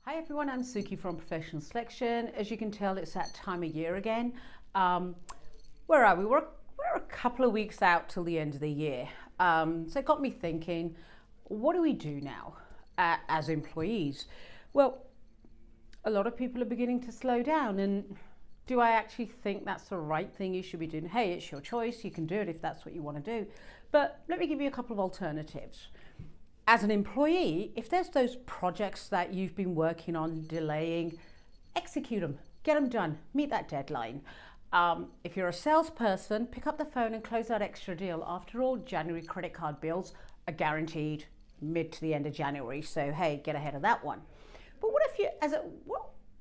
Hi everyone, I'm Suky from Professional Selection. As you can tell, it's that time of year again. Where are we? We're a couple of weeks out till the end of the year. So it got me thinking, what do we do now as employees? Well, a lot of people are beginning to slow down, and do I actually think that's the right thing you should be doing? Hey, it's your choice. You can do it if that's what you want to do. But let me give you a couple of alternatives. As an employee, if there's those projects that you've been working on delaying, execute them, get them done, meet that deadline. If you're a salesperson, pick up the phone and close that extra deal. After all, January credit card bills are guaranteed mid to the end of January. So hey, get ahead of that one. But what if you,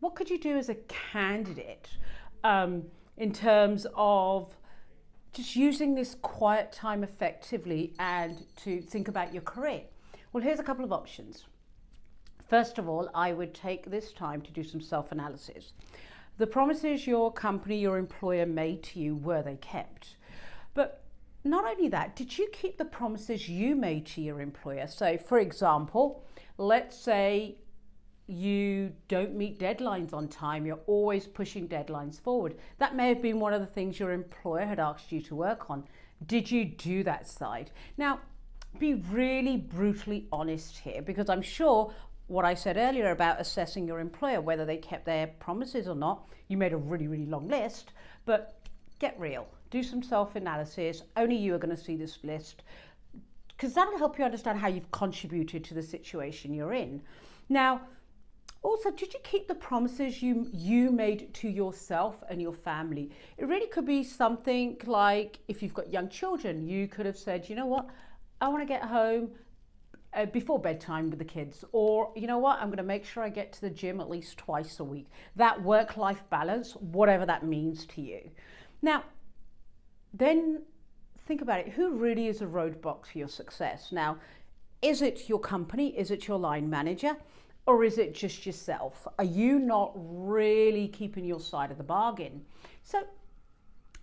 what could you do as a candidate in terms of just using this quiet time effectively and to think about your career? Well, here's a couple of options. First of all, I would take this time to do some self-analysis. The promises your company, your employer made to you, were they kept? But not only that, did you keep the promises you made to your employer? So for example, let's say you don't meet deadlines on time, you're always pushing deadlines forward. That may have been one of the things your employer had asked you to work on. Did you do that side? Now, be really brutally honest here, because I'm sure what I said earlier about assessing your employer, whether they kept their promises or not, you made a really, really long list, but get real, do some self-analysis. Only you are going to see this list, because that'll help you understand how you've contributed to the situation you're in. Now, also, did you keep the promises you made to yourself and your family? It really could be something like, if you've got young children, you could have said, you know what, I want to get home before bedtime with the kids, or you know what, I'm going to make sure I get to the gym at least twice a week. That work-life balance, whatever that means to you. Now, then think about it. Who really is a roadblock to your success? Now, is it your company? Is it your line manager? Or is it just yourself? Are you not really keeping your side of the bargain? So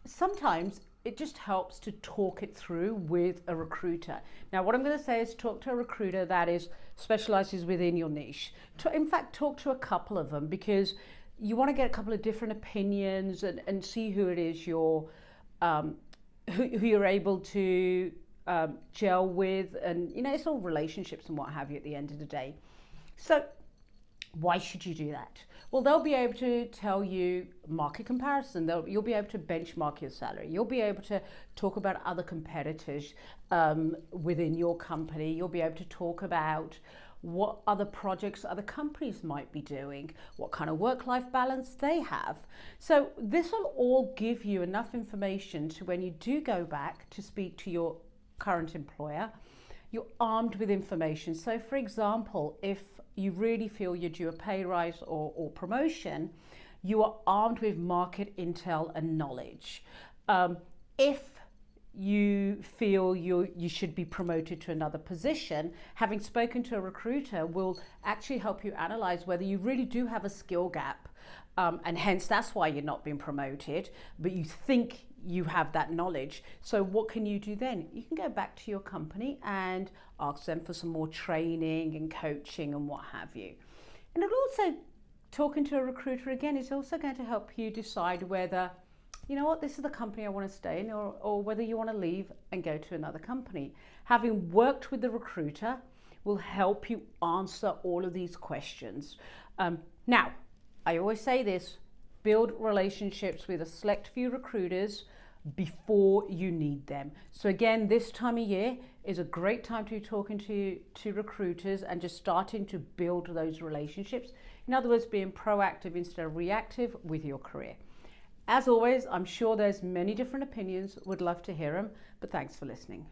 sometimes it just helps to talk it through with a recruiter. Now, what I'm going to say is talk to a recruiter that specializes within your niche. In fact, talk to a couple of them, because you want to get a couple of different opinions and see who it is who you're able to gel with. And, you know, it's all relationships and what have you at the end of the day. So why should you do that? Well, they'll be able to tell you market comparison. You'll be able to benchmark your salary. You'll be able to talk about other competitors within your company. You'll be able to talk about what other projects other companies might be doing, what kind of work-life balance they have. So this will all give you enough information to, when you do go back to speak to your current employer, you're armed with information. So for example, if you really feel you're due a pay rise or promotion, you are armed with market intel and knowledge. If you feel you should be promoted to another position, having spoken to a recruiter will actually help you analyze whether you really do have a skill gap, and hence that's why you're not being promoted, but you think you have that knowledge. So what can you do then? You can go back to your company and ask them for some more training and coaching and what have you. And it'll also, talking to a recruiter again, is also going to help you decide whether, you know what, this is the company I want to stay in, or whether you want to leave and go to another company. Having worked with the recruiter will help you answer all of these questions. Now, I always say this, build relationships with a select few recruiters before you need them. So again, this time of year is a great time to be talking to recruiters and just starting to build those relationships. In other words, being proactive instead of reactive with your career. As always, I'm sure there's many different opinions, would love to hear them, but thanks for listening.